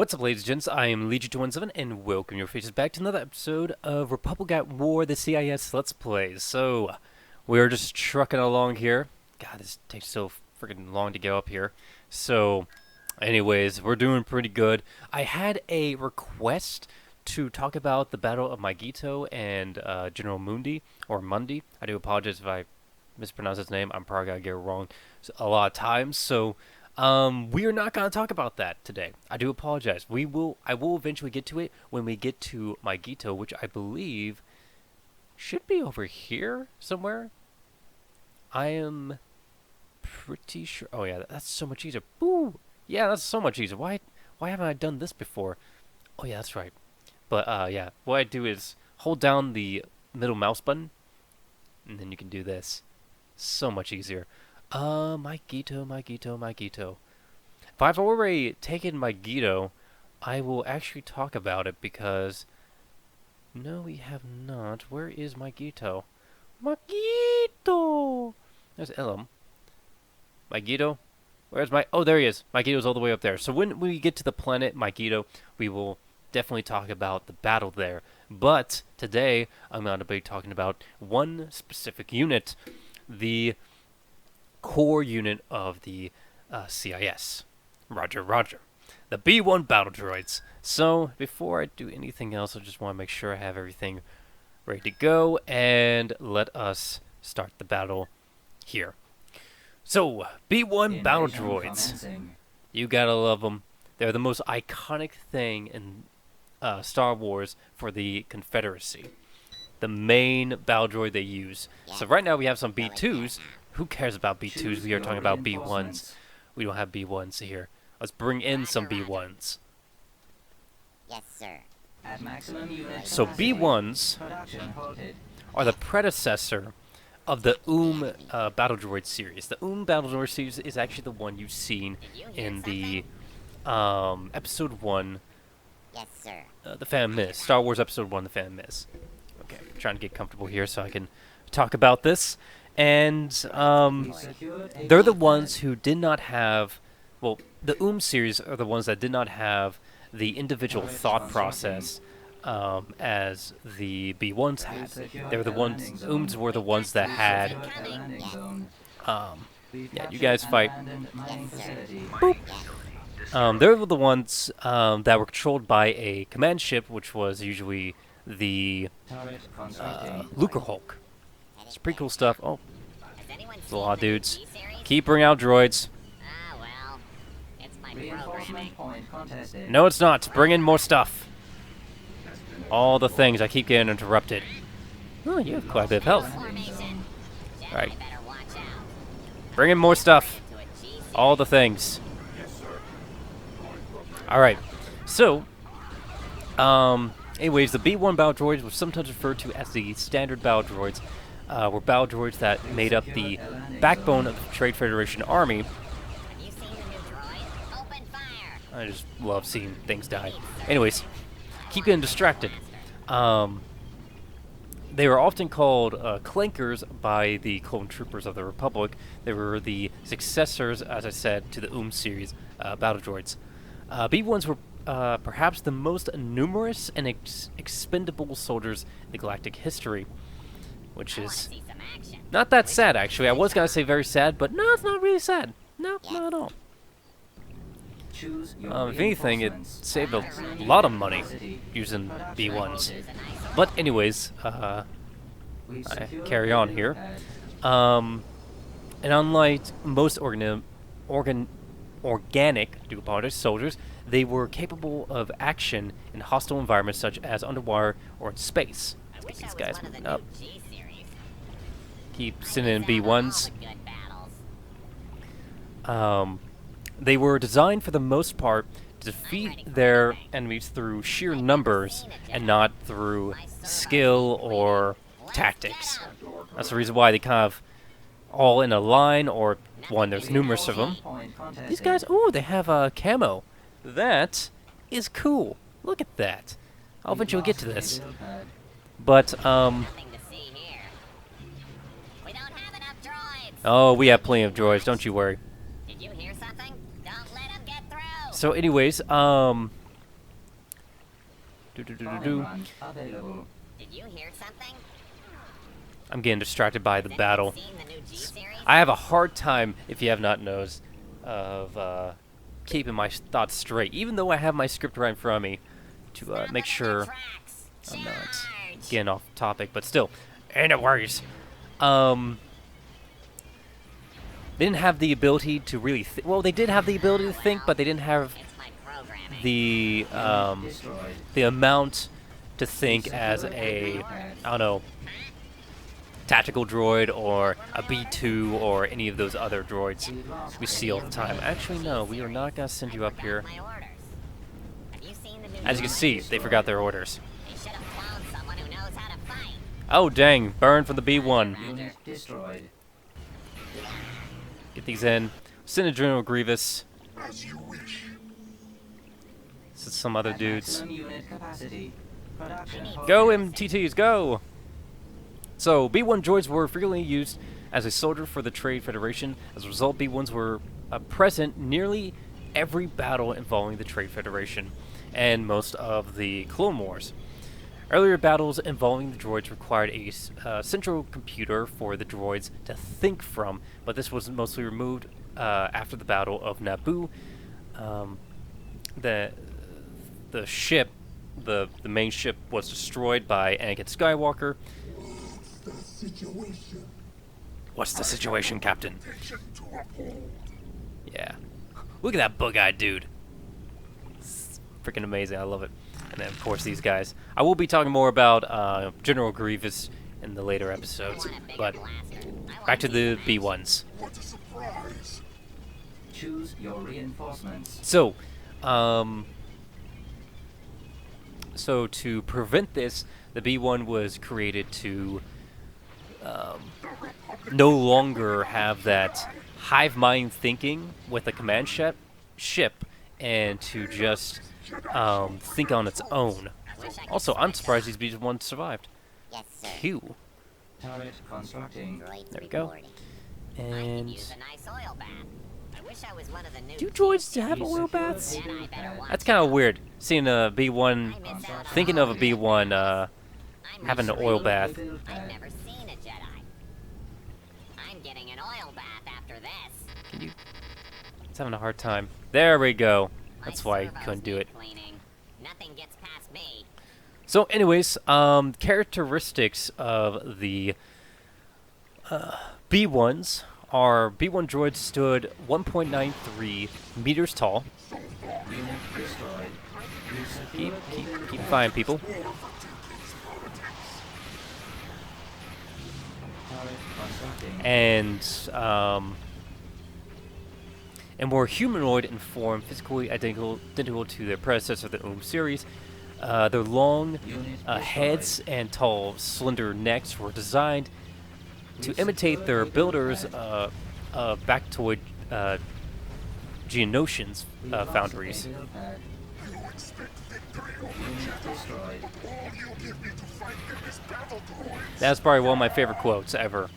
What's up, ladies and gents? I am Legion217, and welcome your faces back to another episode of Republic at War, the CIS Let's Play. So, we're just trucking along here. God, this takes so freaking long to get up here. So, anyways, we're doing pretty good. I had a request to talk about the Battle of Magito and General Mundi, or Mundi. I do apologize if I mispronounce his name. I'm probably going to get it wrong a lot of times, so... we are not going to talk about that today. I do apologize. I will eventually get to it when we get to Magito, which I believe should be over here somewhere. I am pretty sure. Oh yeah, that's so much easier. Boo! Yeah, that's so much easier. Why haven't I done this before? Oh yeah, that's right. But yeah, what I do is hold down the middle mouse button, and then you can do this. So much easier. Magito. If I've already taken Magito, I will actually talk about it because... No, we have not. Where is Magito? Magito! There's Elam. Magito? Where's my... Oh, there he is. Magito's all the way up there. So when we get to the planet Magito, we will definitely talk about the battle there. But today, I'm going to be talking about one specific unit. The... core unit of the CIS. Roger, roger. The B1 battledroids. So, before I do anything else, I just want to make sure I have everything ready to go, and let us start the battle here. So, B1 battledroids. You gotta love them. They're the most iconic thing in Star Wars for the Confederacy. The main battledroid they use. So right now we have some B2s. Who cares about B2s? We are talking about B1s. We don't have B1s here. Let's bring in some B1s. Yes, sir. So B1s are the predecessor of the Battledroid series. The Battledroid series is actually the one you've seen in the Episode 1. Yes, sir. The Phantom Menace. Star Wars Episode 1, The Phantom Menace. Okay, I'm trying to get comfortable here so I can talk about this. And they're the ones who did not have, well, the series are the ones that did not have the individual thought process as the B1s had. They were the ones, were the ones that had, yeah, you guys fight. Boop. They were the ones that were controlled by a command ship, which was usually the Lucre Hulk. It's pretty cool stuff. Oh, there's a lot of dudes. Keep bringing out droids. No, it's not. Bring in more stuff. All the things. I keep getting interrupted. Oh, you have quite a bit of health. Alright. Bring in more stuff. All the things. Alright. So, anyways, the B1 battledroids were sometimes referred to as the standard battledroids. Were battledroids that made up the backbone of the Trade Federation army. I just love seeing things die. Anyways, keep getting distracted. They were often called clankers by the clone troopers of the Republic. They were the successors, as I said, to the series battledroids. B1s were perhaps the most numerous and expendable soldiers in the galactic history. Which is not that sad, actually. I was going to say very sad, but no, it's not really sad. No, not at all. If anything, it saved a lot of money using B1s. But anyways, I carry on here. And unlike most organic soldiers, they were capable of action in hostile environments such as underwater or in space. Let's get these guys moving up. Keep sending in B1s. They were designed for the most part to defeat their enemies through sheer numbers and not through skill or tactics. That's the reason why they kind of all in a line, or one, there's numerous of them. These guys, ooh, they have a camo. That is cool. Look at that. I'll eventually get to this. But, oh, we have plenty of droids, don't you worry. Did you hear something? Don't let them get through. So anyways, Command available. Did you hear something? I'm getting distracted by the Has battle. anyone seen the new G series? I have a hard time, if you have not noticed, of keeping my thoughts straight, even though I have my script right in front of me to Stop make it in sure your tracks. I'm not Charge. getting off topic. But still, anyways, they didn't have the ability to really. Well, they did have the ability to think, but they didn't have It's my programming. Destroyed. the amount to think as a, I don't know, tactical droid or a B2 or any of those other droids we see all the time. Actually, no, we are not going to send you up here. My orders. Have you seen the new As you can see, they forgot their orders. They should have found someone who knows how to fight. Oh, dang, burn from the B1. Unit destroyed. Get these in. Send a General Grievous. As you wish. This is some other At dudes. maximum unit capacity. Production. Go, MTTs, go! So, B1 droids were frequently used as a soldier for the Trade Federation. As a result, B1s were present nearly every battle involving the Trade Federation and most of the Clone Wars. Earlier battles involving the droids required a central computer for the droids to think from, but this was mostly removed after the Battle of Naboo. The ship, the main ship, was destroyed by Anakin Skywalker. The situation. What's the situation, Captain? Petition to uphold. Yeah. Look at that bug-eyed dude. It's freaking amazing. I love it. And then, of course, these guys. I will be talking more about General Grievous in the later episodes, I want a bigger but blaster. I back to want the these B1s. What a surprise. Choose your reinforcements. So to prevent this, the B1 was created to no longer have that hive mind thinking with a command ship and to just think on its own. Wish I could Also, I'm strike surprised these B1s survived. Yes, sir. Q. Turret constructing. Droids There we go. reporting. I could And use a nice oil bath. I wish I was one of the new do G droids have We oil secured baths? a Then I better watch That's kind of weird. Seeing a B1, I miss out on thinking of a all the B1 I'm having an not oil sure. bath. I've never seen a Jedi. I'm getting an oil bath after this. It's having a hard time. There we go. My That's why I servos couldn't do need it. Cleaning. Nothing gets past me. So, anyways, characteristics of the B1s are B1 droids stood 1.93 meters tall. Unit destroyed. You Keep, secured keep flying, people. turret constructing. And were humanoid in form, physically identical to their predecessor, the series. Their long Unit heads and tall, slender necks were designed to imitate their builders' Bactoid Geonosians foundries. You expect victory over Unit destroyed. all you give me to fight them is battle droids. That's probably one of my favorite quotes ever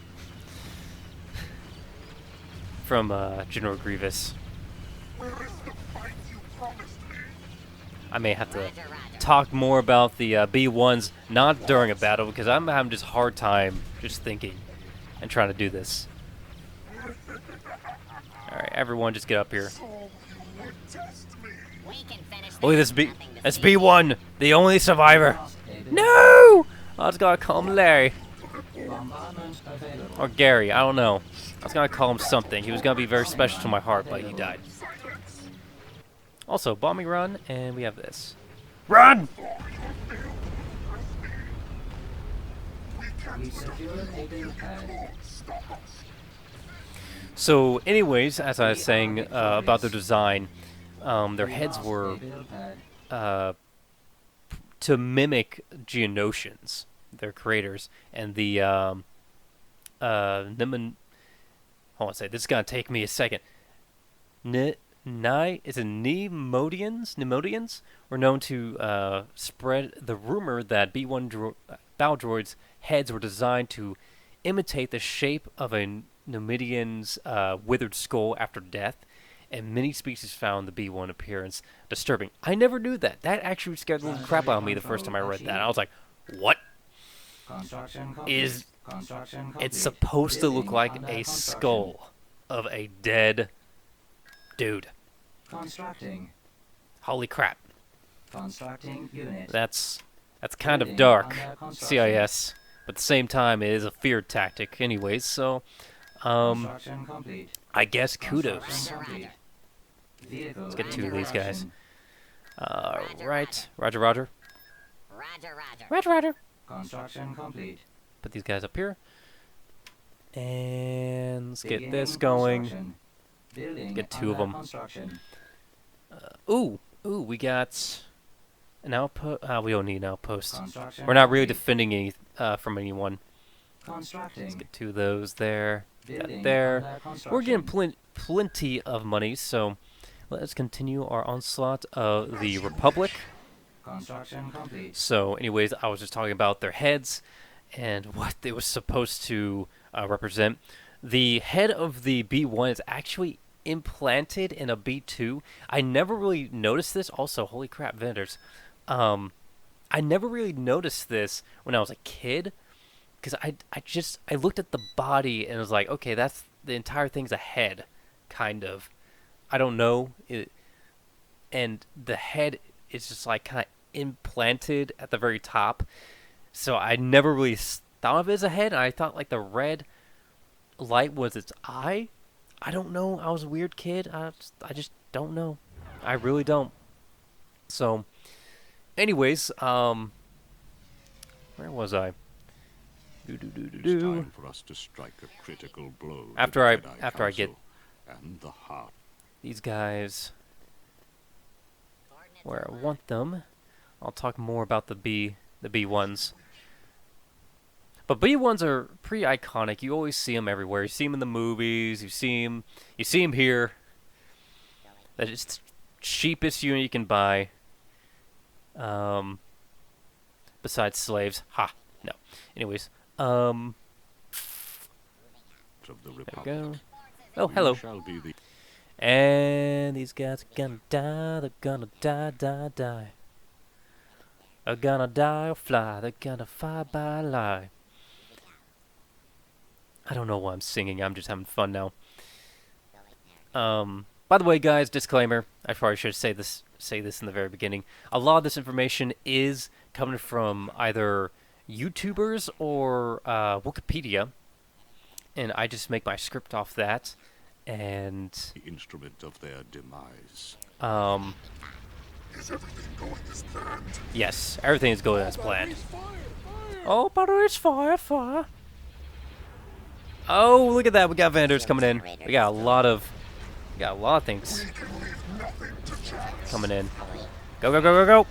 from General Grievous. Where is the fight you promised me? I may have to Roger, roger. talk more about the B1s, not during a battle, because I'm having just a hard time just thinking and trying to do this. Alright, everyone just get up here. So you would test me. We can finish Look at this. this B. Nothing to That's see. B1, the only survivor. Lost a building. No! I was gonna call him Larry. Bombardment available. Or Gary, I don't know. I was gonna call him something. He was gonna be very special to my heart, but he died. Also, bombing run, and we have this. Run! We secured a build pad. So, anyways, as I was saying about their design, their heads Lost were a build pad. to mimic Geonosians, their creators, and the Hold on a second, this is gonna take me a second. Is it Nemodians were known to spread the rumor that B1 battle droids' heads were designed to imitate the shape of a Nemodian's withered skull after death, and many species found the B1 appearance disturbing. I never knew that. That actually scared the living crap out of me the first time I read that. I was like, what? Construction complete. Is Construction complete. it's supposed to look Building like under a construction. skull of a dead dude. Constructing. Holy crap. Constructing unit. That's kind of Building dark, under construction. CIS. But at the same time, it is a fear tactic anyways, so, Construction complete. I guess kudos. Construction complete. Vehicle Let's get two in of these guys. production. Right. Roger, roger. Roger, roger. Roger, roger. Construction complete. Put these guys up here. And let's get Beginning this going. construction. Building Get two of under them. Construction. Ooh, we got an outpost. We don't need an outpost. Construction We're not really complete. defending any from anyone. Let's Constructing. get two of those there. Building That there. under We're getting construction. plenty of money, so let's continue our onslaught of the Republic. Construction complete. So, anyways, I was just talking about their heads and what they were supposed to represent. The head of the B1 is actually implanted in a B2. I never really noticed this. Also, holy crap, vendors. I never really noticed this when I was a kid, because I looked at the body and was like, okay, that's the entire thing's a head, kind of. I don't know. And the head is just like kind of implanted at the very top. So I never really thought of it as a head. I thought like the red light was its eye. I don't know. I was a weird kid. I just don't know. I really don't. So, anyways, where was I? It's Do. time for us to strike a critical blow. to After the I- Jedi after I get- Council and the heart. These guys where I want them. I'll talk more about the B1's. But B1's are pretty iconic. You always see them everywhere. You see them in the movies. You see them here. That is the cheapest unit you can buy. Besides slaves. Ha. No. Anyways. Of the There we Republic. go. Oh, You hello. shall be the And these guys are gonna die. They're gonna die. They're gonna die or fly. They're gonna fly by lie. I don't know why I'm singing. I'm just having fun now. By the way, guys, disclaimer. I probably should say this in the very beginning. A lot of this information is coming from either YouTubers or Wikipedia, and I just make my script off that. And instrument of their demise. Is everything going as planned? yes, everything is going as planned. Fire! Oh, batteries, fire. Oh, look at that. We got vendors coming in. We got a lot of things We can leave nothing to chance. coming in. Go.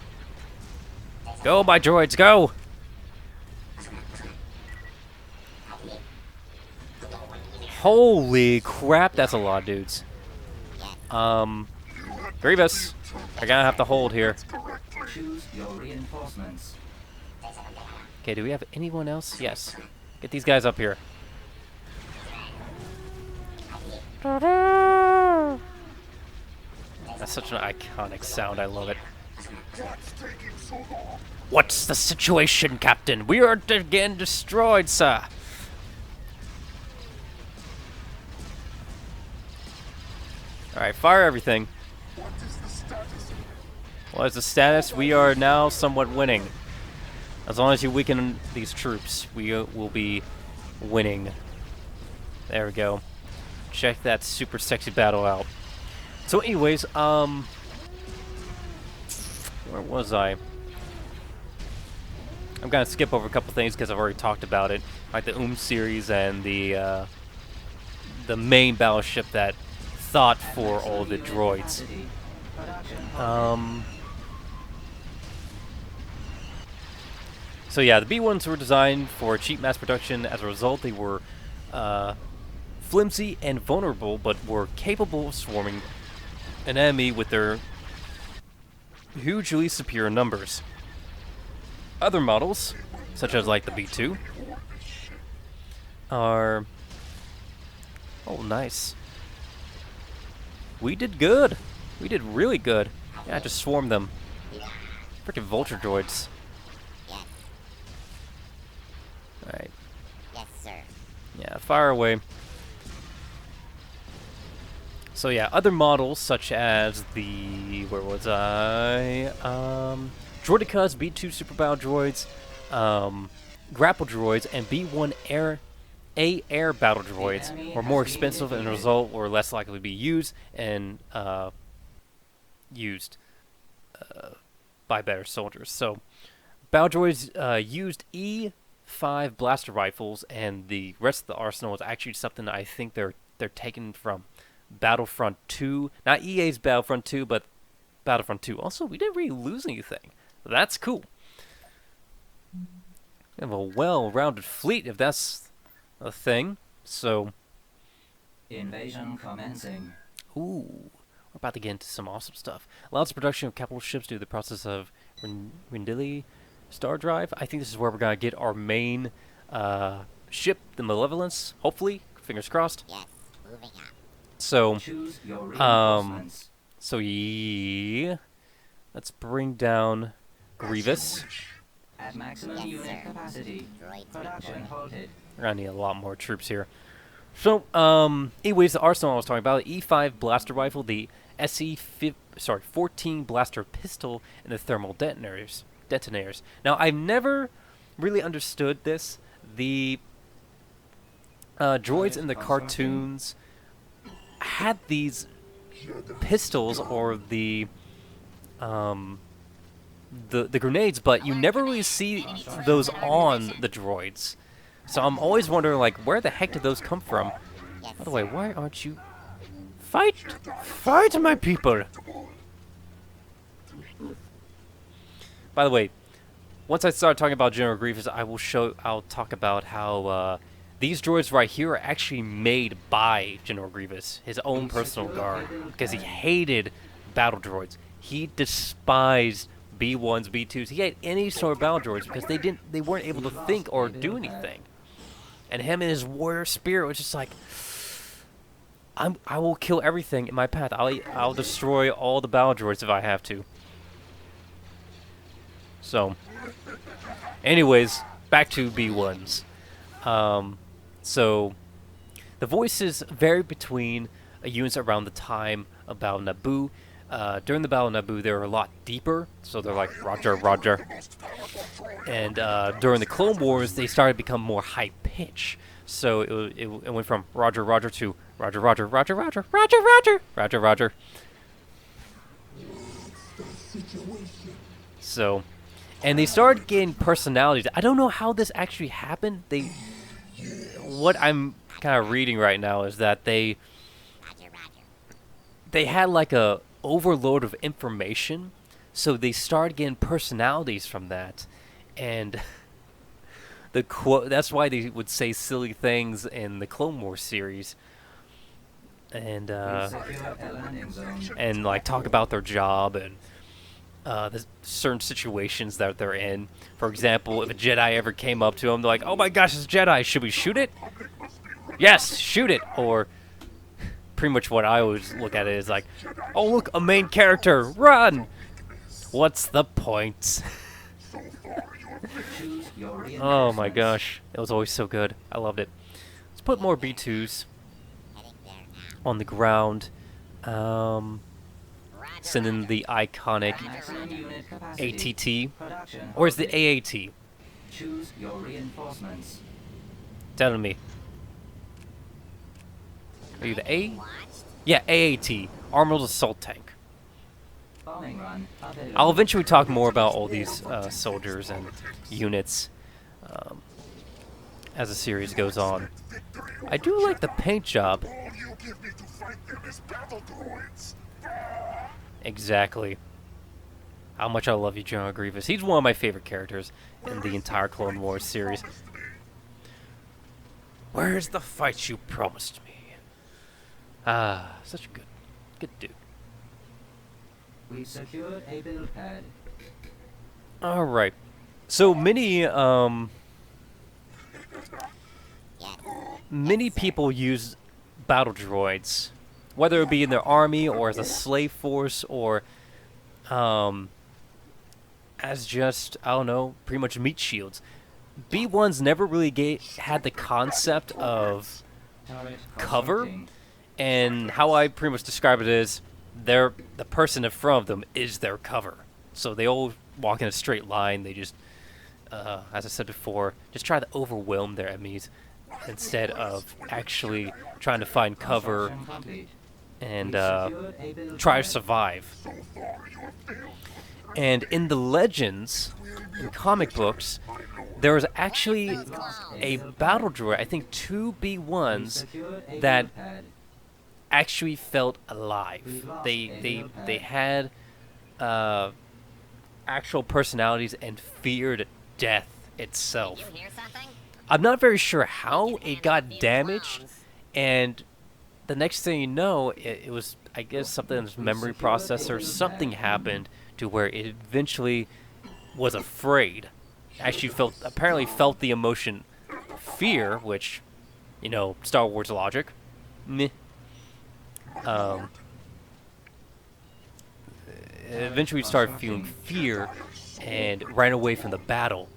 Go, my droids, go. Holy crap, that's a lot of dudes. Grievous, I gotta have to hold here. Choose your reinforcements. Okay, do we have anyone else? Yes. Get these guys up here. That's such an iconic sound. I love it. What's taking so long? What's the situation, Captain? We are again destroyed, sir. Alright, fire everything. What is the status? What is the status? We are now somewhat winning. As long as you weaken these troops, we will be winning. There we go. Check that super sexy battle out. So anyways, where was I? I'm gonna skip over a couple things because I've already talked about it, like the series and the main battleship that thought for all the droids. Capacity. Production. So yeah, the B1s were designed for cheap mass production. As a result, they were flimsy and vulnerable, but were capable of swarming an enemy with their hugely superior numbers. Other models, such as like the B2, are... Oh, nice. We did good. We did really good. Yeah, I just swarmed them. Freaking vulture droids. Yes. Alright. Yes, sir. Yeah, fire away. So yeah, other models such as the... Where was I? Droidicas, B2 Super Battle Droids, Grapple Droids, and B1 air battle droids were more expensive and, as a result, were less likely to be used and used by better soldiers. So, battle droids used E5 blaster rifles, and the rest of the arsenal is actually something I think they're taken from Battlefront 2, not EA's Battlefront 2, but Battlefront 2. Also, we didn't really lose anything. That's cool. We have a well-rounded fleet, if that's a thing. So, Invasion commencing. ooh, we're about to get into some awesome stuff. Allows the production of capital ships due to the process of Rendili Star Drive. I think this is where we're gonna get our main ship, the Malevolence. Hopefully, fingers crossed. Yes. Moving up. So, Choose your reinforcements. yeah, let's bring down Grievous. At maximum Yes, unit sir. capacity. Droids Production reporting. halted. We're gonna need a lot more troops here. So, anyways, the arsenal I was talking about, the E5 blaster rifle, the 14 blaster pistol, and the thermal detonators. Now, I've never really understood this. The droids in the cartoons had these pistols or the grenades, but you never really see those on the droids. So I'm always wondering, like, where the heck did those come from? Yes, By the way, why aren't you... Fight! Fight, my people! By the way, once I start talking about General Grievous, I'll talk about how these droids right here are actually made by General Grievous, his own personal guard, because he hated battle droids. He despised B1's, B2s. He hated any sort of battle droids because they weren't able to think or do anything. And him and his warrior spirit was just like, I will kill everything in my path. I'll destroy all the battle droids if I have to. So, anyways, back to B1's. So, the voices vary between units around the time of Battle of Naboo. During the Battle of Naboo, they were a lot deeper, so they're like, Roger, Roger. And during the Clone Wars, they started to become more high-pitch. So it went from Roger, Roger to Roger, Roger, Roger, Roger, Roger, Roger, Roger, Roger. So, and they started getting personalities. I don't know how this actually happened. What I'm kind of reading right now is that they had like a overload of information, so they started getting personalities from that, and that's why they would say silly things in the Clone Wars series, and like talk about their job and the certain situations that they're in. For example, if a Jedi ever came up to them, they're like, "Oh my gosh, it's a Jedi! Should we shoot it?" Yes, shoot it! Or pretty much what I always look at it is like, "Oh look, a main character, run!" What's the point? Oh my gosh, it was always so good. I loved it. Let's put more B2s on the ground. Send in the iconic ATT, or is the AAT? Choose your reinforcements. Tell me. Are you the A? Yeah, AAT, Armored Assault Tank. Bombing run. I'll eventually talk more about all these soldiers and units as the series goes on. I do like the paint job. All you give me to fight them is battledroids. Exactly. How much I love you, General Grievous. He's one of my favorite characters in the entire Clone Wars series. Where's the fight you promised me? Ah, such a good dude. We've secured a build pad. All right. So many people use battle droids whether it be in their army or as a slave force or as just, I don't know, pretty much meat shields. B1's never really had the concept of cover, and how I pretty much describe it is the person in front of them is their cover. So they all walk in a straight line. They just, as I said before, just try to overwhelm their enemies instead of actually trying to find cover and try to survive. And in the legends, in comic books, there was actually a battle droid, I think 2 B1's, that actually felt alive. They had actual personalities and feared death itself. You hear something? I'm not very sure how it got damaged, and the next thing you know, it was, I guess, something in its memory processor. Something happened to where it eventually was afraid. Actually apparently felt the emotion fear, which, you know, Star Wars logic. Meh. Eventually started feeling fear and ran away from the battle.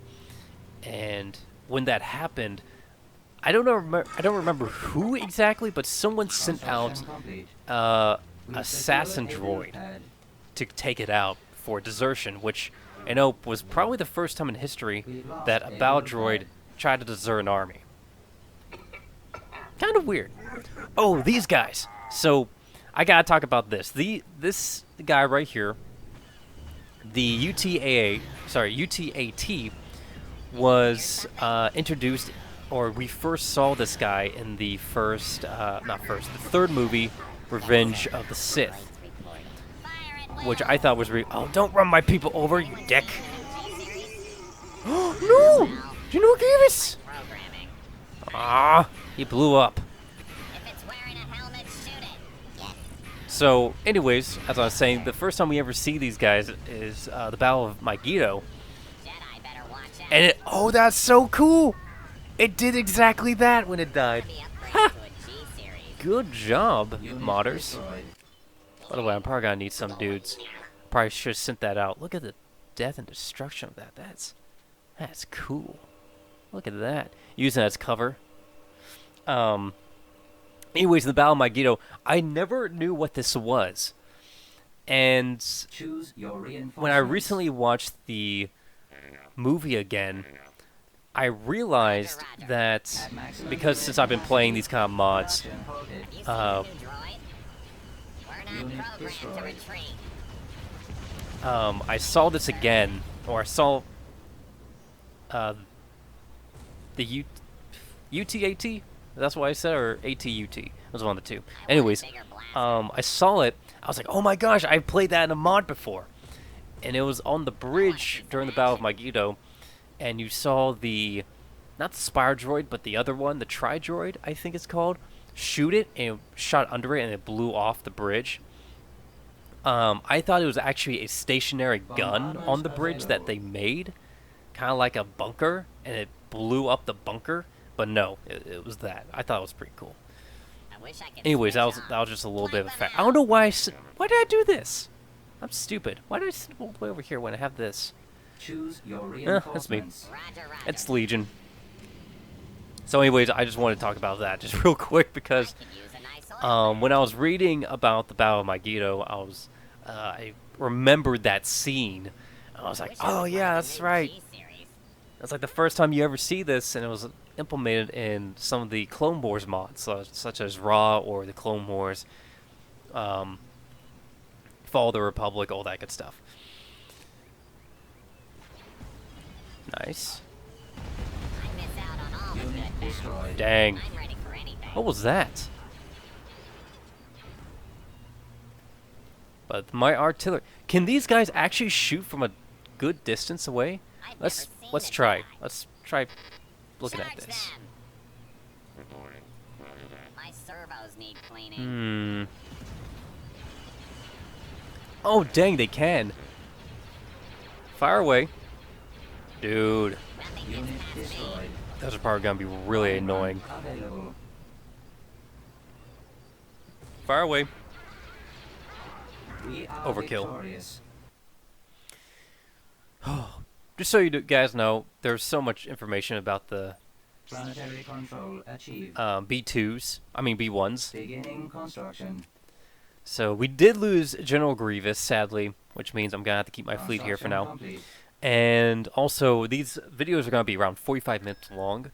And when that happened, I don't remember who exactly, but someone sent out assassin droid to take it out for desertion, which I know was probably the first time in history that a battle droid tried to desert an army. Kind of weird. Oh, these guys. So I gotta talk about this. This guy right here, the UTAT, was introduced, or we first saw this guy in the the third movie, Revenge of the Sith, which I thought was really. Oh, don't run my people over, you dick! No! Do you know what gave us? Programming. Ah, he blew up. If it's wearing a helmet, shoot it. Yes. So, anyways, as I was saying, the first time we ever see these guys is the Battle of Megiddo. Jedi better watch out. And that's so cool! It did exactly that when it died. Be upgraded to a G series. Good job, modders. By the way, I'm probably gonna need some dudes. Probably should have sent that out. Look at the death and destruction of that. That's cool. Look at that. Using that as cover. Anyways, in the Battle of Megiddo, I never knew what this was. And Choose your when I recently watched the movie again, I realized that because since I've been playing these kind of mods, Have you seen the new droid? We're not programmed to retreat. I saw this again, or I saw the UTAT. That's what I said, or ATUT. It was one of the two. Anyways, I saw it. I was like, oh my gosh, I played that in a mod before, and it was on the bridge during the Battle of Megiddo, and you saw not the Spire droid, but the other one, the Tri droid, I think it's called, shoot it, and it shot under it, and it blew off the bridge. I thought it was actually a stationary gun on the bridge that they made, kind of like a bunker, and it blew up the bunker. But no, it was that. I thought it was pretty cool. I wish I could Anyways, that switch was just a little bit of a fact. I don't know why why did I do this? I'm stupid. Why did I sit all the way over here when I have this? Choose your That's me. reinforcements. Roger, roger. It's Legion. So anyways, I just wanted to talk about that just real quick because Could use a nice oil. when I was reading about the Battle of Megiddo, I remembered that scene. I was like, Wish I oh was yeah, one of that's the new right. G series. That's like the first time you ever see this, and it was implemented in some of the Clone Wars mods, such as Raw or the Clone Wars, Fall of the Republic, all that good stuff. Nice. I miss out on all the Unit good battles. destroyed. Dang. I'm ready for anything. What was that? But my artillery. Can these guys actually shoot from a good distance away? I've Let's never seen a try. Jedi. Let's try looking at Charge this. them. My servos need cleaning. Hmm. Oh dang, they can. Fire away. Dude, Nothing Unit gets past me. destroyed. those are probably gonna be really annoying. Available. Fire away. We are Overkill. victorious. Just so you guys know, there's so much information about the Planetary control achieved. B2s. I mean B1's. Beginning construction. So we did lose General Grievous, sadly, which means I'm gonna have to keep my fleet here for now. Complete. And also, these videos are gonna be around 45 minutes long,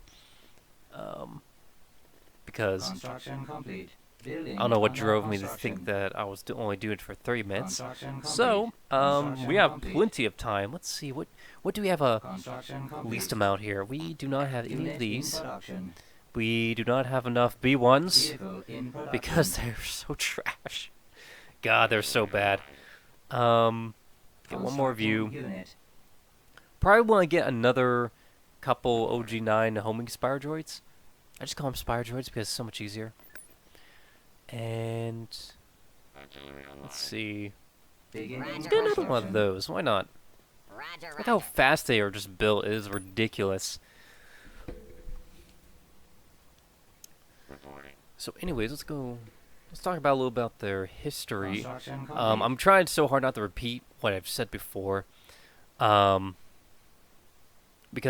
because Construction complete. Building I don't know what under drove me to construction. think that I was only doing it for 30 minutes. Construction complete. So, Construction we have complete. plenty of time. Let's see, what do we have a Construction complete. least amount here? We do not have any Unit of in these. production. We do not have enough B1s Vehicle in production. because they're so trash. God, they're so bad. Get one more view. Constructing Unit. Probably want to get another couple OG9 homing spire droids. I just call them spire droids because it's so much easier. And let's see. Beginning Let's get another one of construction. those. Why not? Roger, Look how roger. fast they are just built. It is ridiculous. So anyways, let's go. Let's talk about a little about their history. Construction complete. I'm trying so hard not to repeat what I've said before. Because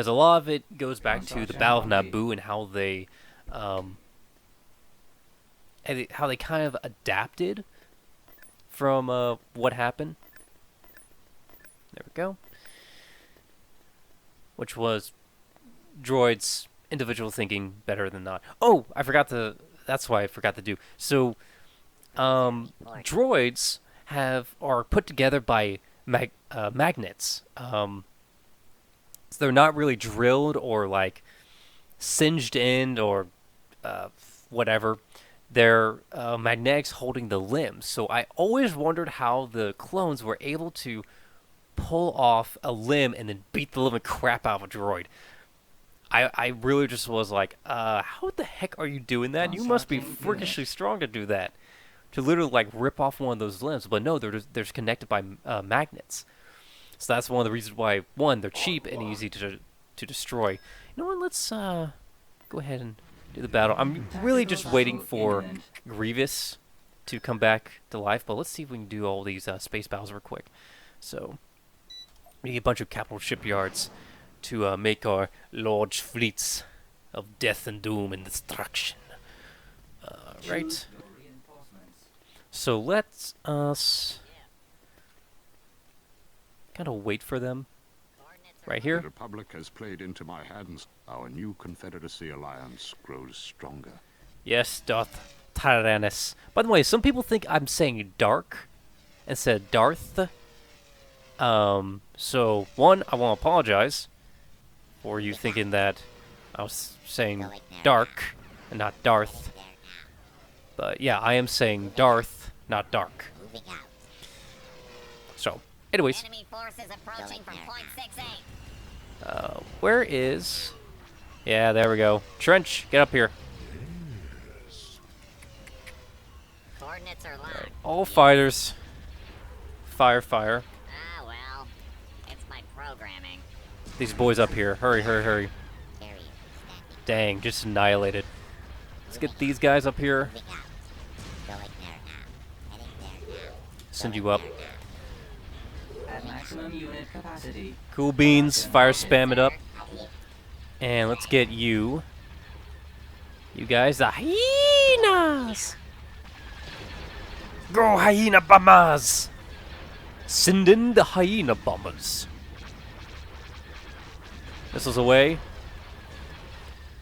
a lot of it goes back to the Battle of Naboo and how they kind of adapted from what happened. There we go. Which was droids individual thinking better than not. Oh, that's why I forgot to do. So droids are put together by magnets. So they're not really drilled or like singed in or whatever. They're magnetics holding the limbs. So I always wondered how the clones were able to pull off a limb and then beat the living crap out of a droid. I really just was like, how the heck are you doing that? You must be freakishly strong to do that. To literally like rip off one of those limbs. But no, they're just connected by magnets. So that's one of the reasons why, one, they're cheap and easy to destroy. You know what, let's go ahead and do the battle. I'm really just waiting for Grievous to come back to life, but let's see if we can do all these space battles real quick. So, we need a bunch of capital shipyards to make our large fleets of death and doom and destruction. Right? Choose your reinforcements. So let's us kind of wait for them right The here. Republic has played into my hands. Our new Confederacy alliance grows stronger. Yes, doth Tyrannus. By the way, some people think I'm saying dark instead of Darth. So one, I want to apologize for you thinking that I was saying dark and not Darth. But yeah, I am saying Darth, not dark. So, anyways, Enemy forces approaching from point 68. where is... Yeah, there we go. Trench, get up here. Coordinates are locked. All fighters. Fire, fire. Ah, well. It's my programming. These boys up here. Hurry, hurry, hurry. Dang, just annihilated. Let's get these guys up here. Send you up. At maximum unit capacity. Cool beans. Fire spam it up. And let's get you. You guys, the hyenas! Go hyena bombers! Send in the hyena bombers. Missiles away.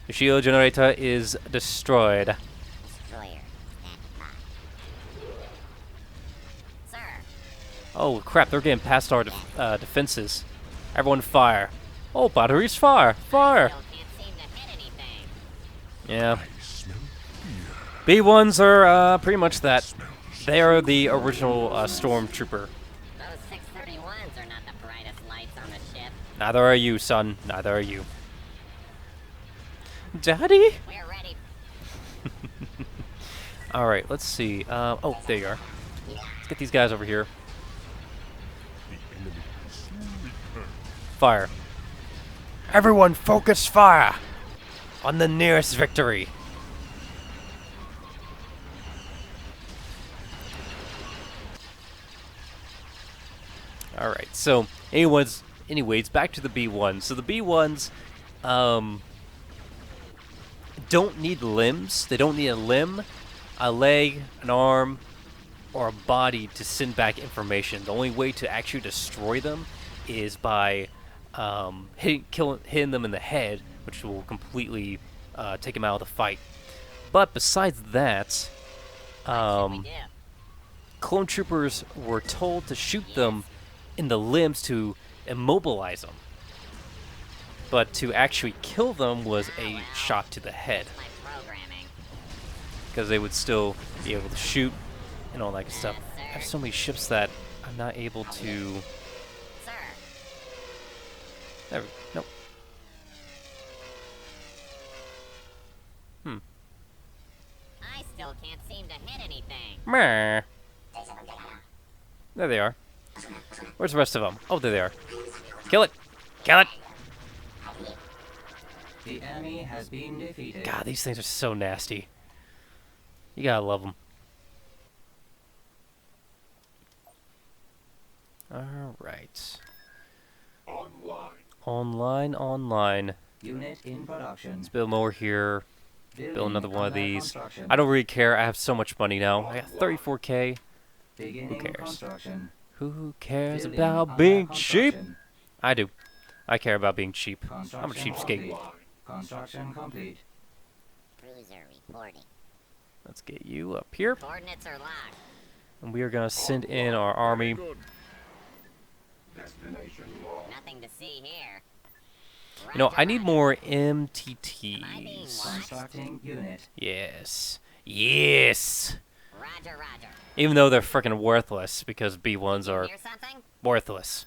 The shield generator is destroyed. Sir, Oh crap, they're getting past our defenses. Everyone fire. Oh, batteries fire! Fire! still can't seem to hit anything. Yeah. B1's are pretty much that. They are the original stormtrooper. Those 631s are not the brightest lights on the ship. Neither are you, son. Neither are you. Daddy? We're ready. Alright, let's see. Oh, there you are. Let's get these guys over here. Fire. Everyone focus fire on the nearest victory. Alright, so anyways, back to the B1s. So the B1s don't need limbs. They don't need a limb, a leg, an arm, or a body to send back information. The only way to actually destroy them is by hitting them in the head, which will completely take them out of the fight. But besides that, What should we do? clone troopers were told to shoot them in the limbs to immobilize them. But to actually kill them was a shot to the head, My programming. because they would still be able to shoot and all that good stuff. Yes, sir. I have so many ships that I'm not able to... Sir, There we Nope. I still can't seem to hit anything. Meh. There they are. Where's the rest of them? Oh, there they are. Kill it! Kill it! The enemy has been defeated. God, these things are so nasty. You gotta love them. Alright. Online. Unit in production. Let's build more here. Build Building another one of under these. construction. I don't really care. I have so much money now. I got 34k. Beginning cares? construction. Who cares Building about under being cheap? construction. I do. I care about being cheap. I'm a Construction cheapskate. complete. Construction complete. Cruiser reporting. Let's get you up here. Coordinates are locked. And we are going to send in our army. Nothing to see here. You know, I Roger, need roger. more Am I being MTTs. watched? Constructing unit. Yes. Yes! Roger, roger. Even though they're freaking worthless, because B1s You are hear something? worthless.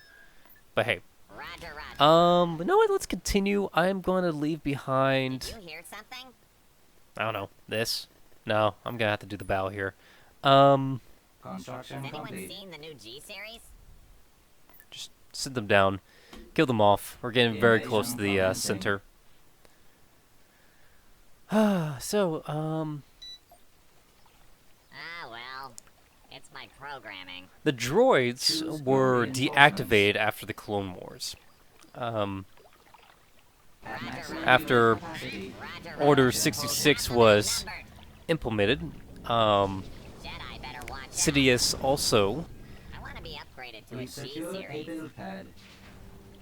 But hey. Roger, roger. You know what? Let's continue. I'm going to leave behind... Did you hear something? I don't know. This? No, I'm going to have to do the battle here. Construction Has anyone complete. seen the new G series? Just sit them down. Kill them off. We're getting very Invasion close to the commencing. center. So, Ah, well. It's my programming. the droids Choose were your deactivated reinforcements. after the Clone Wars. At maximum After unit capacity. Roger, Order roger. 66 Outnumbered, was outnumbered. implemented. Jedi better watch out. CIS also I want to be upgraded to a We've G secured a series. build pad.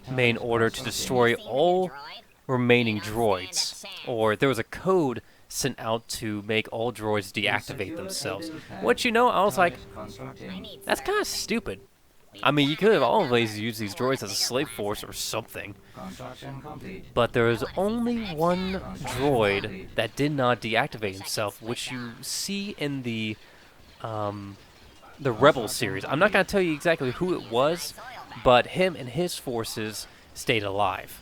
made Talent order to processing. destroy Seen the new all droid? remaining You don't droids. stand a chance. Or there was a code sent out to make all droids We've deactivate secured a themselves. build pad. What you know, I was like, Target constructing. I need that's kind of servicing. stupid. We've I mean, you got could have enough always numbers. used these I want droids a as a bigger slave plasma. force or something. Construction complete. But there I was wanna see some only action. one Construction droid complete. that did not deactivate Wish I could himself, switch which you off. see in the Rebel series. I'm not gonna tell you exactly who it was, but him and his forces stayed alive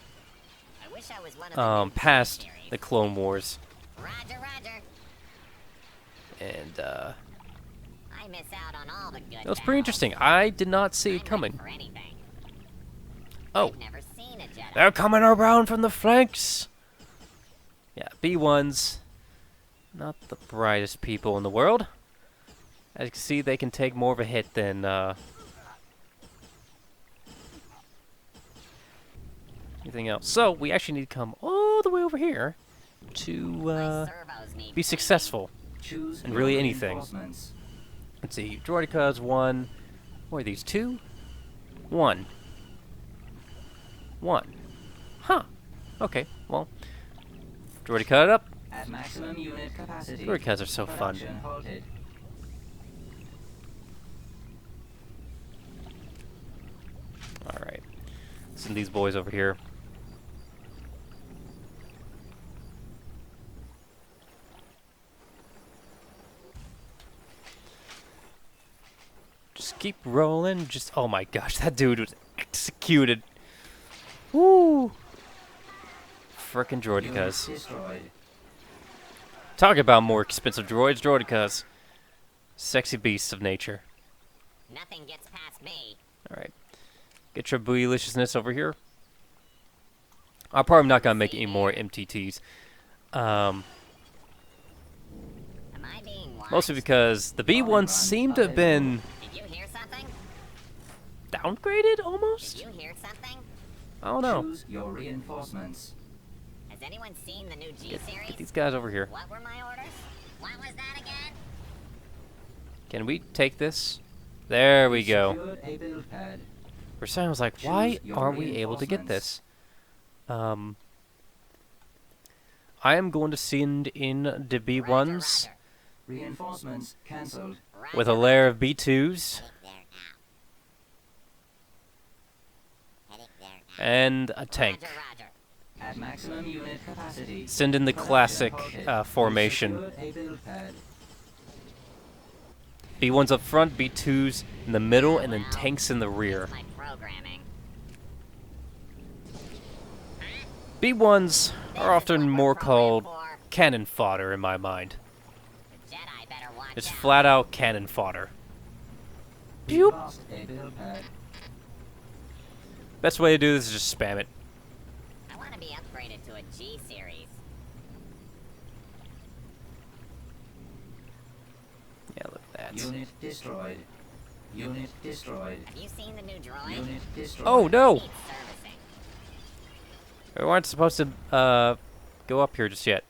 I wish I was one of the new G past series. the Clone Wars, Roger, roger. and I miss out on all the good it was pretty battles. interesting. I did not see I'm it ready coming. for anything. Oh, I've never seen a Jedi. they're coming around from the flanks. Yeah, B1s, not the brightest people in the world. As you can see, they can take more of a hit than anything else. So we actually need to come all the way over here to My servos need be cleaning. successful. Choose And your really anything. reinforcements. Let's see, Droidekas 1. What are these? 2? 1. 1. Huh. Okay, well. Droideka it up. At maximum unit capacity. Droidekas are so fun. Production halted. Alright. Send these boys over here. Just keep rolling. Just, oh my gosh, that dude was executed. Woo! Frickin' Unit Droidekas. destroyed. Talk about more expensive droids, Droidekas. Sexy beasts of nature. Nothing gets past me. Alright. Get your bootyliciousness over here. I'm probably not gonna make any more MTTs. Am I being watched? Mostly because the B1s seem to have been Did you hear something? downgraded almost. Did you hear something? I don't know. Choose your reinforcements. Has anyone seen the new G Get series? these guys over here. What were my orders? What was that again? Can we take this? There we go. Secured a build pad. For a second, I was like, why aren't we able to get this? I am going to send in the B1's Roger. Reinforcements cancelled. Roger, with a layer of B2's Heading there now. Heading there now. and a tank. Roger, Roger. At maximum unit capacity. Send in the Production classic halted. formation. Secured a build pad. B1's up front, B2's in the middle, and then Well, tanks in the rear. that's my programming. B1's This are is often what we're more programmed called for. cannon fodder in my mind. The Jedi better watch It's out. flat out cannon fodder. We Pew. lost a build pad. Best way to do this is just spam it. I want to be upgraded to a G series. Yeah, look at that. Unit destroyed. Unit destroyed. Have you seen the new droid? Unit destroyed. Oh no! Needs servicing. We weren't supposed to go up here just yet.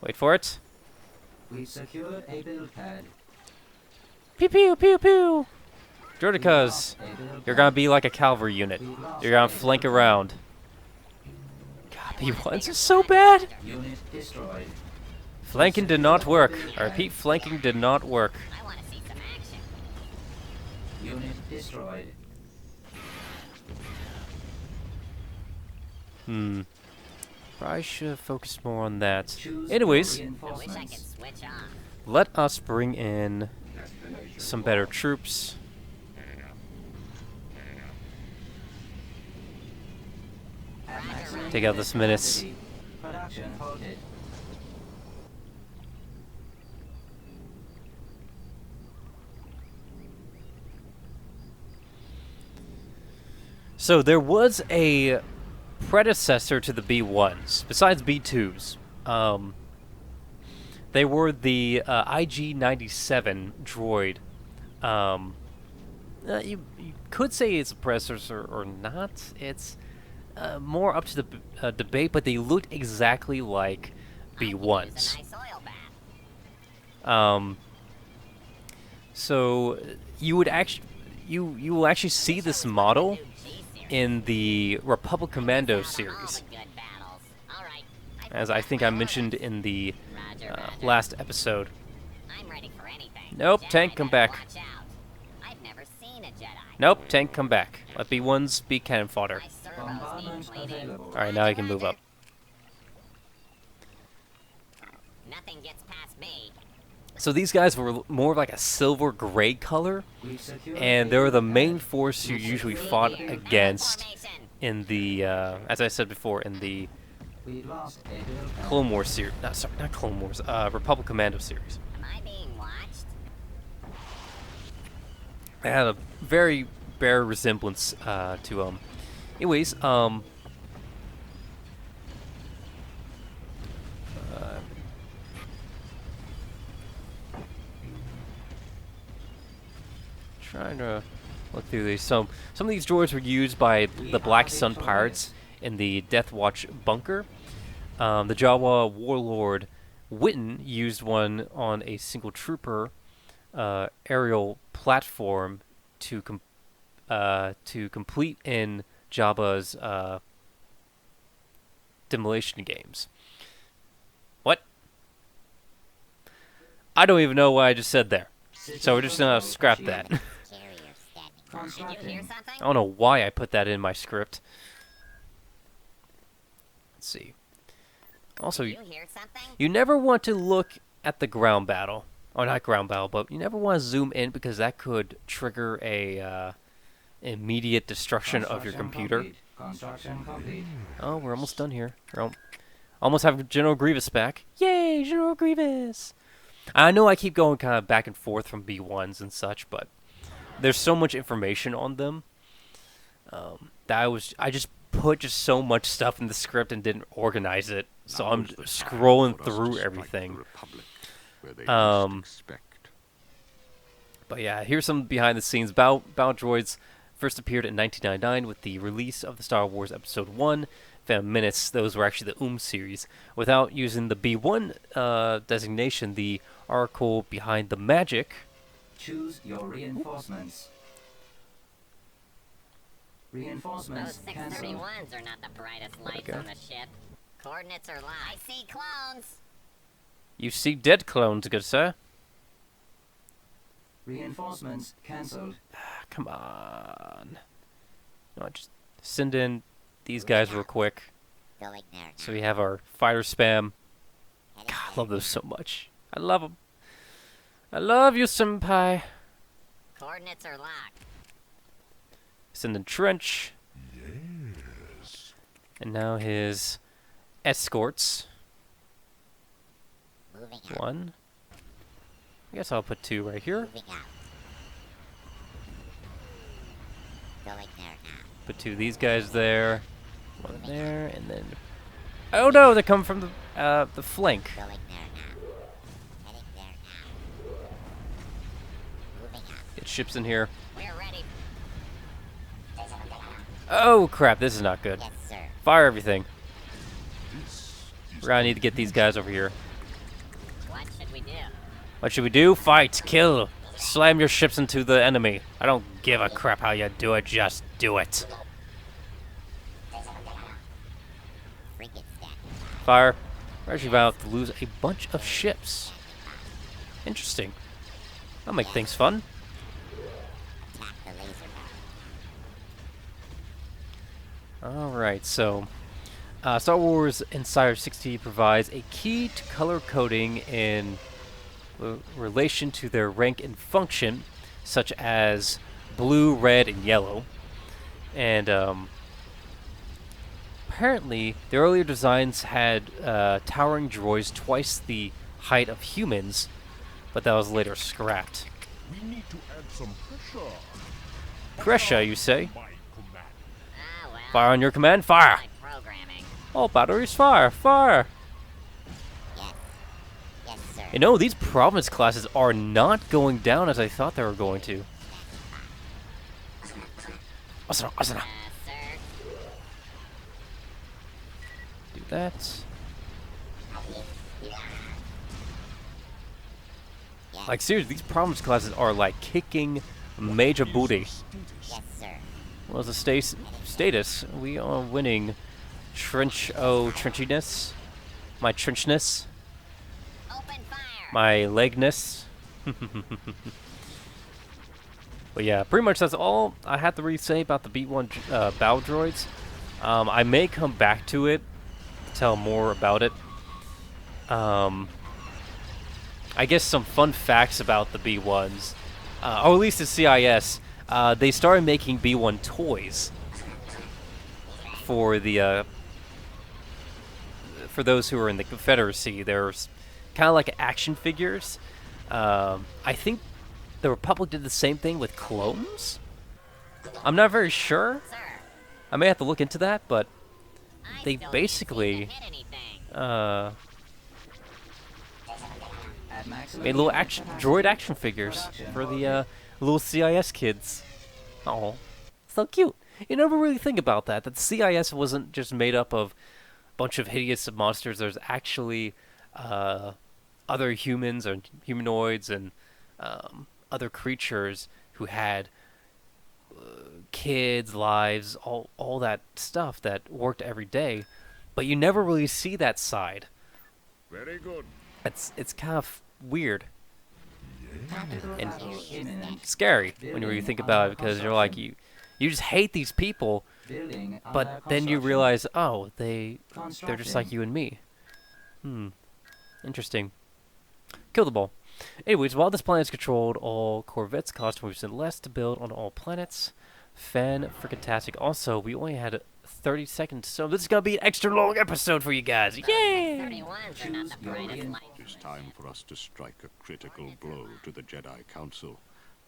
Wait for it. We've secured a build pad. Pew pew pew pew. We Droidicas, lost a build you're pad. gonna be like a cavalry unit. We lost You're gonna a flank build around. God, B1's are so bad. pad. Unit destroyed. Flanking did not work. I repeat, flanking did not work. I want to see some action. Unit destroyed. Probably should have focused more on that. Choose Anyways, your I wish I could reinforcements. switch off. let us bring in some better troops. At maximum Take out this menace. capacity. Production halted. So there was a predecessor to the B1s, besides B2s. They were the IG-97 droid. You could say it's a predecessor or not. It's more up to the debate, but they looked exactly like I could use B1s. a nice oil bath. So you would actually you will actually see this model New G series. in the Republic Commando Out on all series, the good battles. All right. as I think I mentioned in the Roger, Roger. last episode. I'm ready for anything. Nope, Jedi tank, come better back. Watch out. I've never seen a Jedi. Nope, tank, come back. Let B1's be cannon fodder. My servos need Bombardment cleaning. available. Alright, now I can move up. Nothing gets past me. So these guys were more like a silver gray color, We've secured and a they were the build main pad. force you We've usually secured fought a build pad. against Formation. in the, as I said before, in the We lost a build pad. Clone Wars series. Not Clone Wars, Republic Commando series. Am I being watched? They had a very bare resemblance to them. Anyways, trying to look through these. So some of these droids were used by the Black Sun Pirates in the Death Watch bunker. The Jawa warlord Witten used one on a single trooper aerial platform to complete in Jabba's demolition games. What? I don't even know what I just said there. So we're just gonna scrap that. Carrier standing by. Did you hear Constructing. something? I don't know why I put that in my script. Let's see. Also, Did you hear something? you never want to look at the ground battle. Or not ground battle, but you never want to zoom in because that could trigger a immediate destruction of your Construction computer. complete. Construction complete. Oh, we're almost done here. Almost have General Grievous back. Yay, General Grievous! I know I keep going kind of back and forth from B1s and such, but there's so much information on them that I just put so much stuff in the script and didn't organize it, so I'm Now's the time scrolling for us to through strike the everything. Republic, where they Um, least expect. But yeah, here's some behind the scenes. Battle droids first appeared in 1999 with the release of the Star Wars Episode 1, Phantom Menace. Those were actually the series. Without using the B1 designation, the article behind the magic... Choose your reinforcements. Those Reinforcements cancelled. 631s are not the brightest lights Okay. on the ship. Coordinates are locked. I see clones. You see dead clones, good sir. Reinforcements cancelled. Come on. No, just send in these guys real quick. Going there now. So we have our fighter spam. Heading God, I there. love those so much. I love them. I love you, senpai. Coordinates are locked. Send in trench. Yes. And now his escorts. Moving out. 1. I guess I'll put 2 right here. Moving out. Going there now. Put 2 of these guys there. 1 there, and then... Oh no, they come from the flank. Going there now. Heading there now. Moving out. Get ships in here. We're ready. Oh crap, this is not good. Yes, sir. Fire everything. This is We're gonna need to get these guys over here. What should we do? What should we do? Fight, kill, slam your ships into the enemy. I don't give a crap how you do it, just do it. Frigate stack. Fire. We're actually about to lose a bunch of ships. Interesting. That'll make things fun. Attack the laser bar. Alright, so Star Wars Insider 60 provides a key to color coding in relation to their rank and function, such as blue, red, and yellow. And apparently, the earlier designs had towering droids twice the height of humans, but that was later scrapped. We need to add some pressure. Pressure, you say? My command. Ah, well. Fire on your command, fire! My programming. All batteries, fire, fire! Yes. Yes, sir. You know, these province classes are not going down as I thought they were going to. Asana, asana. Yes, sir. Do that. Like, seriously, these province classes are like kicking major booty. Yes, sir. What's the status? We are winning trenchiness. My trenchness. Open fire. My legness. But yeah, pretty much that's all I had to really say about the B1 battledroids. I may come back to it, tell more about it. I guess some fun facts about the B1s, or at least the CIS. They started making B1 toys for the for those who are in the Confederacy. They're kind of like action figures. I think the Republic did the same thing with clones. I'm not very sure. Sir. I may have to look into that, but I they still basically can't seem to hit anything. At maximum made little capacity, droid action figures production for halted. the little CIS kids. Oh, so cute. You never really think about that. That the CIS wasn't just made up of a bunch of hideous monsters. There's actually other humans or humanoids and other creatures who had kids, lives, all that stuff that worked every day. But you never really see that side. very good. It's kind of weird Tactical and battle imminent. scary when you really think about it, because you're like you just hate these people, Building under but then you construction. realize, oh, they're just like Constructing. you and me. Interesting. Kill the ball. Anyways, while this planet is controlled, all corvettes cost 20% less to build on all planets. Fan-freaking-tastic. Also, we only had 30 seconds, so this is gonna be an extra long episode for you guys. Yay! 31s are not Choose the your brightest rein- light. It is time for us to strike a critical blow to the Jedi Council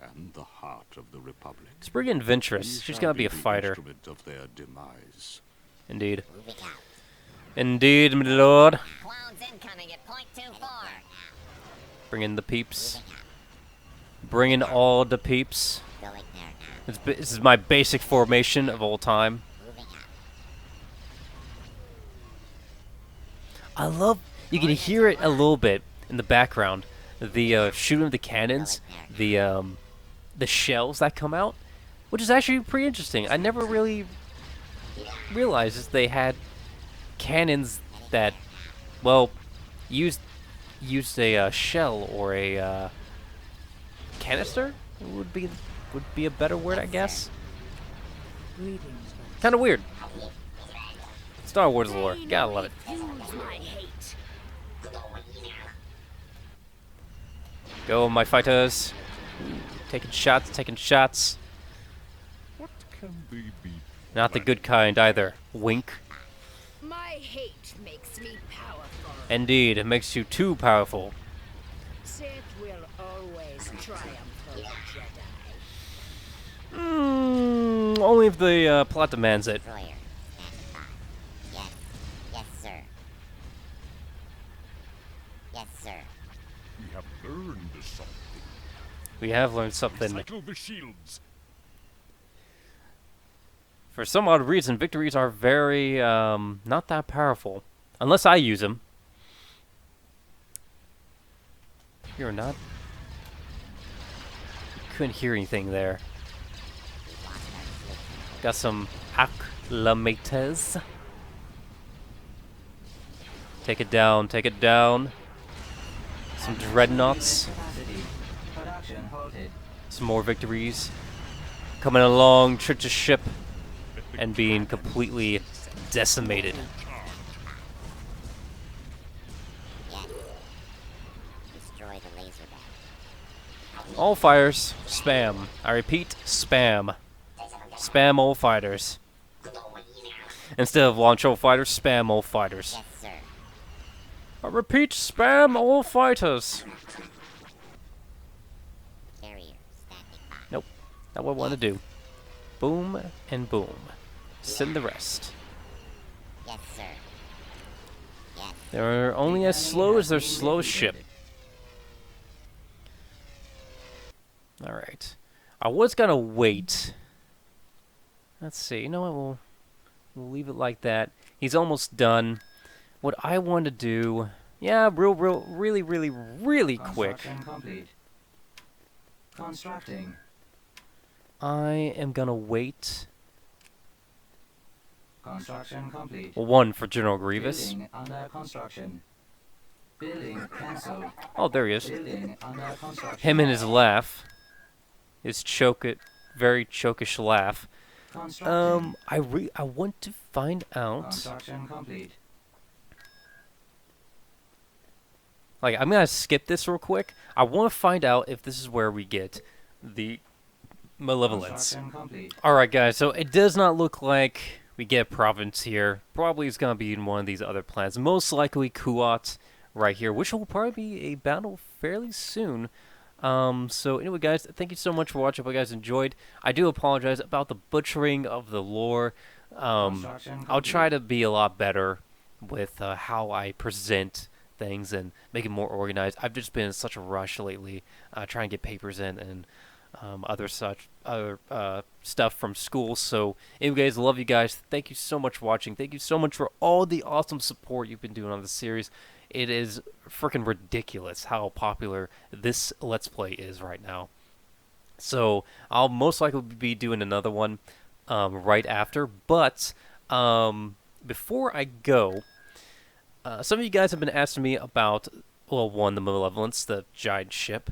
and the heart of the Republic. Let's bring in Ventress. We She's shall gonna be a the fighter. instrument of their demise. Indeed. Moving out. Indeed, my lord. Clones incoming at point 24. Bring in the peeps. Moving out. Bring in all the peeps. Going there now. This is my basic formation of all time. Moving up. I love. You can hear it a little bit in the background. The shooting of the cannons, the shells that come out, which is actually pretty interesting. I never really realized they had cannons that, well, used a shell or a canister would be a better word, I guess. Kind of weird. Star Wars lore, gotta love it. Go, my fighters. Taking shots. What can they be? Not the good kind either. Wink. My hate makes me powerful. Indeed, it makes you too powerful. Sith will always triumph over Jedi. Only if the plot demands it. Destroyer. Standing by. Yes. Yes, sir. Yes, sir. We have learned something. We have learned something. Recycle the shields. For some odd reason, victories are very, not that powerful. Unless I use them. You're not. Couldn't hear anything there. Got some acclamates. Take it down, take it down. Some dreadnoughts. Capacity. Production halted. Some more victories. Coming along, to ship. And being completely decimated. Yes. Destroy the laser bag. All fighters, spam. I repeat, spam. Spam all fighters. Instead of launch all fighters, spam all fighters. Yes, sir. I repeat, spam all fighters. Carrier standing by. Nope, not what I want to do. Boom and boom. Send the rest. Yes, sir. Yes. They're only as slow as their slowest ship. Alright. I was gonna wait. Let's see. You know what? We'll leave it like that. He's almost done. What I want to do... Yeah, really quick. Construction complete. Constructing. I am gonna wait. Construction complete. Well, one for General Grievous. Building under construction. Building cancelled. Oh, there he is. Building under construction. Him and his laugh. His very chokish laugh. Constructing. I want to find out. Construction complete. Like, I'm gonna skip this real quick. I want to find out if this is where we get the malevolence. Construction complete. Alright, guys, so it does not look like we get province here. Probably it's gonna be in one of these other planets. Most likely Kuat right here, which will probably be a battle fairly soon. So anyway, guys, thank you so much for watching. Hope you guys enjoyed. I do apologize about the butchering of the lore. I'll try to be a lot better with how I present things and make it more organized. I've just been in such a rush lately, trying to get papers in and other stuff from school. So anyway, guys, love you guys. Thank you so much for watching. Thank you so much for all the awesome support you've been doing on the series. It is freaking ridiculous how popular this Let's Play is right now. So I'll most likely be doing another one right after. But before I go, some of you guys have been asking me about, well, one, the Malevolence, the giant ship,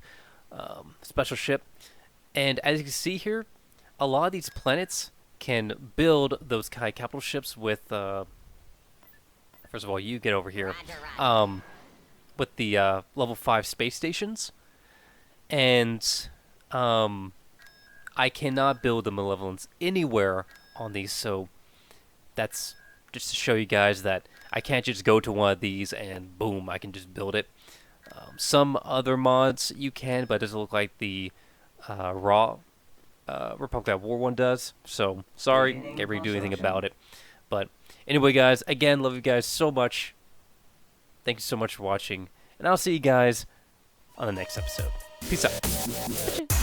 special ship. And as you can see here, a lot of these planets can build those high capital ships with, first of all, you get over here, with the level 5 space stations. And I cannot build the Malevolence anywhere on these, so that's just to show you guys that I can't just go to one of these and boom, I can just build it. Some other mods you can, but it doesn't look like the Raw Republic at War one does. So sorry, can't really do anything about it. But anyway, guys, again, love you guys so much. Thank you so much for watching, and I'll see you guys on the next episode. Peace out.